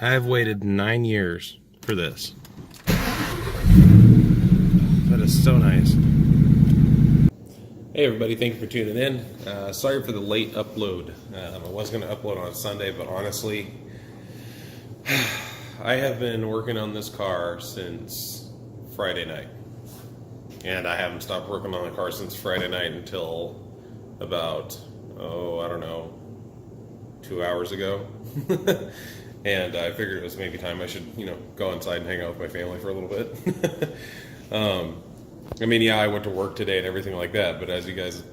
I have waited 9 years for this. That is so nice. Hey everybody, thank you for tuning in. Sorry for the late upload. I was going to upload on Sunday, but honestly, I have been working on this car since Friday night. And I haven't stopped working on the car since Friday night until about, I don't know, 2 hours ago. And I figured it was maybe time I should, go inside and hang out with my family for a little bit. I mean, yeah, I went to work today and everything like that, but as you guys,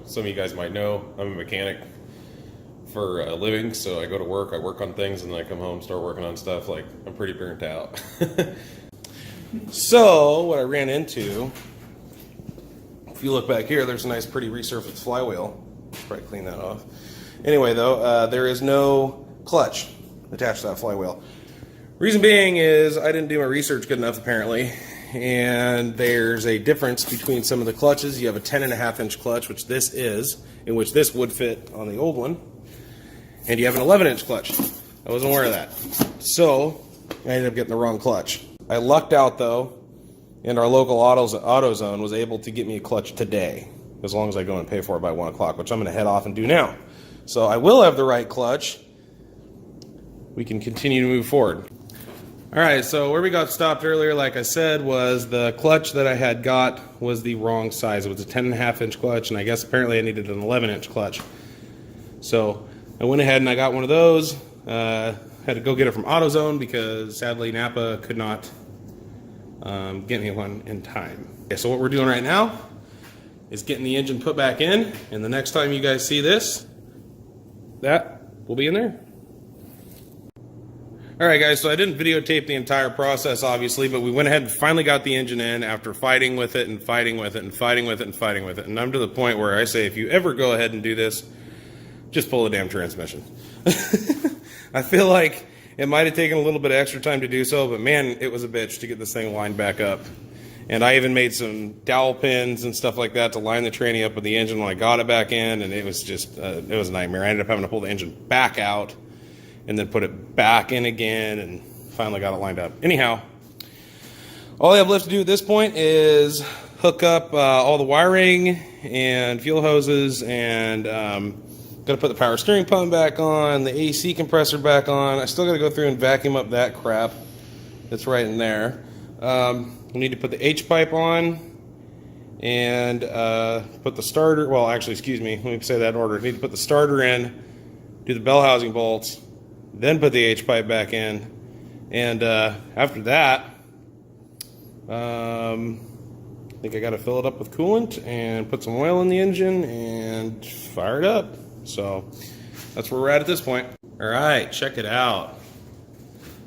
some of you guys might know, I'm a mechanic for a living, so I go to work, I work on things, and then I come home, start working on stuff. Like, I'm pretty burnt out. So, what I ran into, if you look back here, there's a nice, pretty resurfaced flywheel. Probably clean that off. Anyway, though, there is no clutch attached to that flywheel. Reason being is I didn't do my research good enough, apparently. And there's a difference between some of the clutches. You have a 10.5-inch clutch, which this is, in which this would fit on the old one. And you have an 11-inch clutch. I wasn't aware of that. So, I ended up getting the wrong clutch. I lucked out, though, and our local AutoZone was able to get me a clutch today, as long as I go and pay for it by 1 o'clock, which I'm going to head off and do now. So I will have the right clutch. We can continue to move forward. Alright, so where we got stopped earlier, like I said, was the clutch that I had got was the wrong size. It was a 10.5-inch clutch, and I guess apparently I needed an 11-inch clutch. So I went ahead and I got one of those. Had to go get it from AutoZone because sadly Napa could not get me one in time. Okay, so what we're doing right now is getting the engine put back in, and the next time you guys see this, that will be in there. Alright guys, so I didn't videotape the entire process obviously, but we went ahead and finally got the engine in after fighting with it and fighting with it and fighting with it and fighting with it. And I'm to the point where I say if you ever go ahead and do this, just pull the damn transmission. I feel like it might have taken a little bit of extra time to do so, but man, it was a bitch to get this thing lined back up. And I even made some dowel pins and stuff like that to line the tranny up with the engine when I got it back in, and it was just, it was a nightmare. I ended up having to pull the engine back out and then put it back in again, and finally got it lined up. Anyhow, all I have left to do at this point is hook up all the wiring and fuel hoses, and gotta put the power steering pump back on, the AC compressor back on. I still gotta go through and vacuum up that crap that's right in there. We need to put the H-pipe on and put the starter, well actually, excuse me, let me say that in order. I need to put the starter in, do the bell housing bolts, then put the H-pipe back in, and after that, I think I got to fill it up with coolant and put some oil in the engine and fire it up. So that's where we're at this point. All right, check it out.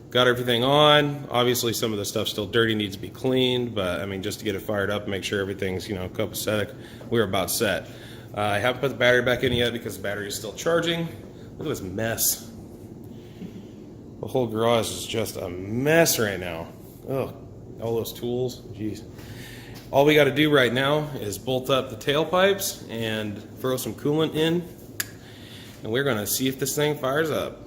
Got everything on. Obviously, some of the stuff's still dirty, needs to be cleaned, but I mean, just to get it fired up and make sure everything's copacetic, we're about set. I haven't put the battery back in yet because the battery is still charging. Look at this mess. The whole garage is just a mess right now. Ugh, all those tools, jeez. All we got to do right now is bolt up the tailpipes and throw some coolant in, and we're going to see if this thing fires up.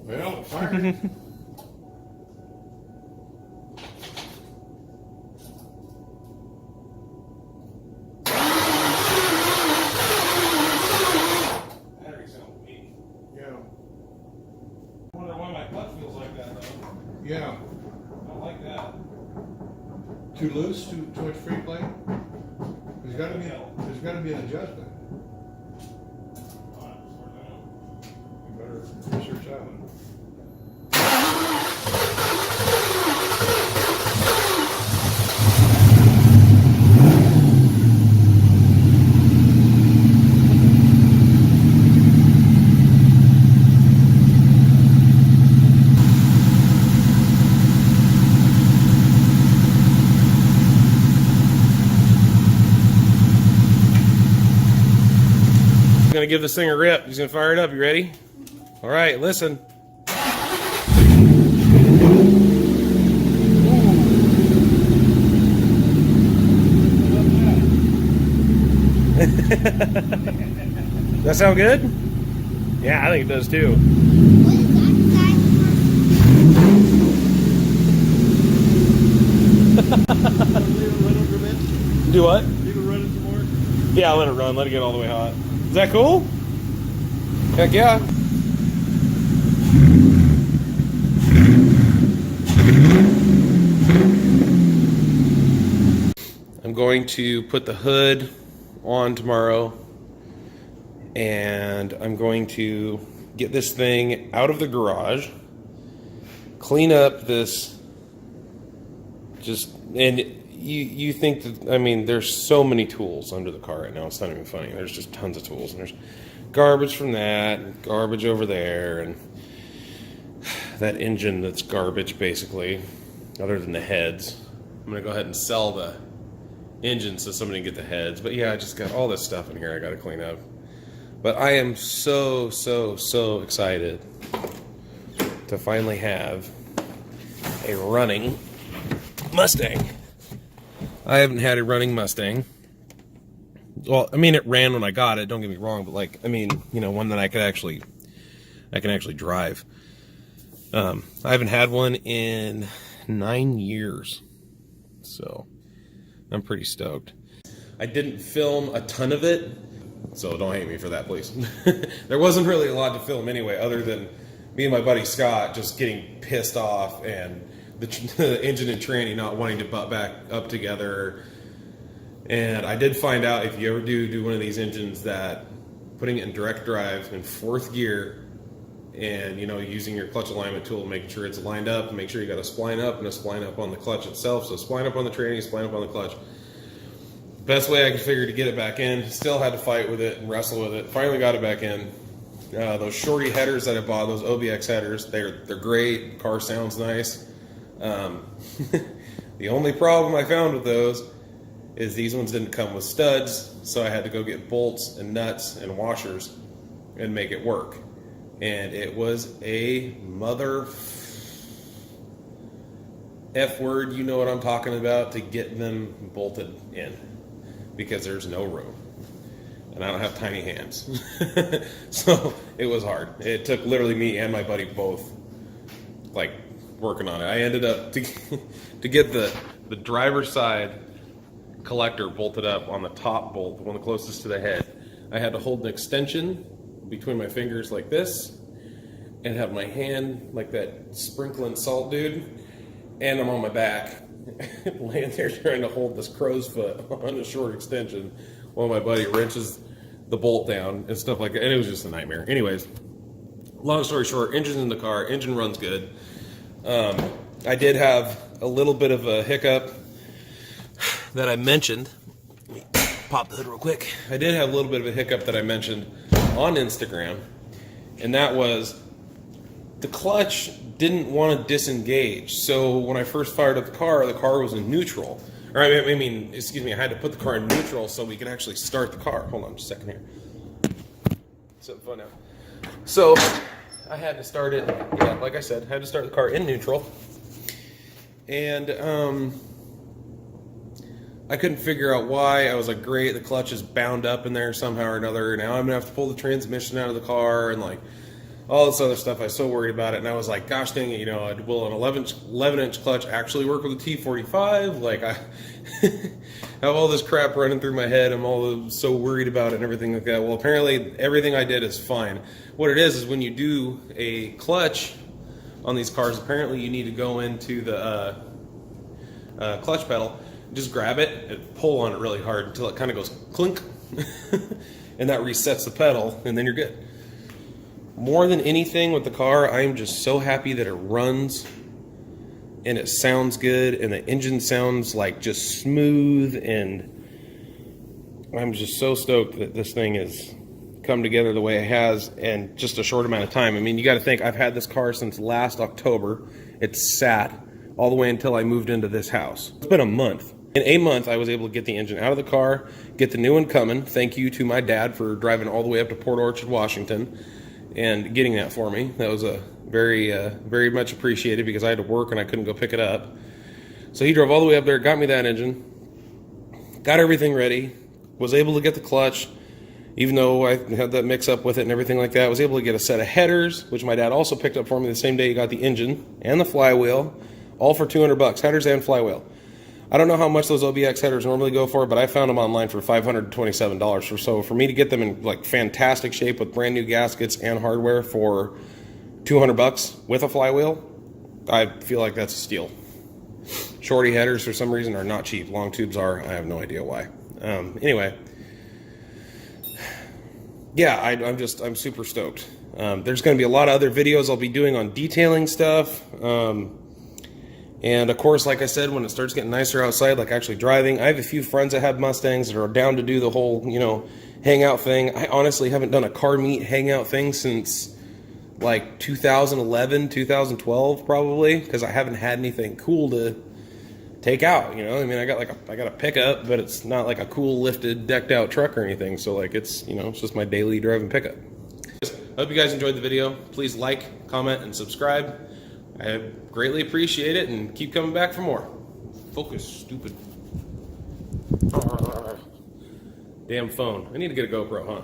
Well, fire. Yeah. I don't like that. Too loose? Too much free play? There's got to be an adjustment. You better research that one. Gonna give this thing a rip. He's gonna fire it up. You ready? All right, listen. That sound good? Yeah, I think it does too. Do what? You can run it some more? Yeah, let it run. Let it get all the way hot. Is that cool? Heck yeah. I'm going to put the hood on tomorrow, and I'm going to get this thing out of the garage, clean up this, and you think that, I mean, there's so many tools under the car right now, it's not even funny. There's just tons of tools, and there's garbage from that, and garbage over there, and that engine that's garbage, basically, other than the heads. I'm gonna go ahead and sell the engine so somebody can get the heads. But yeah, I just got all this stuff in here I gotta clean up. But I am so excited to finally have a running Mustang. I haven't had a running Mustang. Well, I mean, it ran when I got it, don't get me wrong, but like, I mean, you know, one that I can actually drive. I haven't had one in 9 years, so I'm pretty stoked. I didn't film a ton of it, so don't hate me for that, please. There wasn't really a lot to film anyway, other than me and my buddy Scott just getting pissed off, and the engine and tranny not wanting to butt back up together. And I did find out, if you ever do one of these engines, that putting it in direct drive in 4th gear, and, you know, using your clutch alignment tool, making sure it's lined up, and make sure you got a spline up and a spline up on the clutch itself. So spline up on the tranny, spline up on the clutch. Best way I could figure to get it back in. Still had to fight with it and wrestle with it. Finally got it back in. Those shorty headers that I bought, those OBX headers, they're great. Car sounds nice. The only problem I found with those is these ones didn't come with studs, so I had to go get bolts and nuts and washers and make it work. And it was a mother F word, you know what I'm talking about, to get them bolted in, because there's no room. And I don't have tiny hands. So it was hard. It took literally me and my buddy both, like, working on it. I ended up to get the driver's side collector bolted up on the top bolt, the one closest to the head. I had to hold an extension between my fingers like this, and have my hand like that sprinkling salt dude, and I'm on my back laying there trying to hold this crow's foot on a short extension while my buddy wrenches the bolt down and stuff like that. And it was just a nightmare. Anyways, long story short, engine's in the car, engine runs good. I did have a little bit of a hiccup that I mentioned. Let me pop the hood real quick. I did have a little bit of a hiccup that I mentioned on Instagram, and that was the clutch didn't want to disengage. So when I first fired up the car was in neutral. Or I mean, excuse me, I had to put the car in neutral so we could actually start the car. Hold on just a second here. Something fun now. So I had to start it, yeah, like I said, I had to start the car in neutral. And I couldn't figure out why. I was like, great, the clutch is bound up in there somehow or another. Now I'm gonna have to pull the transmission out of the car and like all this other stuff. I was so worried about it, and I was like, gosh dang it, you know, will an 11-inch clutch actually work with a T45? Like, I have all this crap running through my head. I'm so worried about it and everything like that. Well, apparently everything I did is fine. What it is when you do a clutch on these cars, apparently you need to go into the clutch pedal, just grab it and pull on it really hard until it kind of goes clink, and that resets the pedal, and then you're good. More than anything with the car, I'm just so happy that it runs and it sounds good, and the engine sounds like just smooth, and I'm just so stoked that this thing has come together the way it has in just a short amount of time. I mean, you got to think, I've had this car since last October. It's sat all the way until I moved into this house. It's been a month. In a month, I was able to get the engine out of the car, get the new one coming. Thank you to my dad for driving all the way up to Port Orchard, Washington, and getting that for me. That was a very much appreciated, because I had to work and I couldn't go pick it up. So he drove all the way up there, got me that engine, got everything ready, was able to get the clutch, even though I had that mix up with it and everything like that. I was able to get a set of headers, which my dad also picked up for me the same day he got the engine and the flywheel, all for $200, headers and flywheel. I don't know how much those OBX headers normally go for, but I found them online for $527 or so. For me to get them in like fantastic shape with brand new gaskets and hardware for $200 with a flywheel, I feel like that's a steal. Shorty headers for some reason are not cheap. Long tubes are. I have no idea why. Anyway, yeah, I'm super stoked. There's going to be a lot of other videos I'll be doing on detailing stuff. And of course, like I said, when it starts getting nicer outside, like actually driving, I have a few friends that have Mustangs that are down to do the whole, hangout thing. I honestly haven't done a car meet hangout thing since like 2011, 2012 probably, because I haven't had anything cool to take out, I mean, I got a pickup, but it's not like a cool lifted, decked out truck or anything. So like it's just my daily driving pickup. I hope you guys enjoyed the video. Please like, comment, and subscribe. I greatly appreciate it, and keep coming back for more. Focus, stupid. Damn phone. I need to get a GoPro, huh?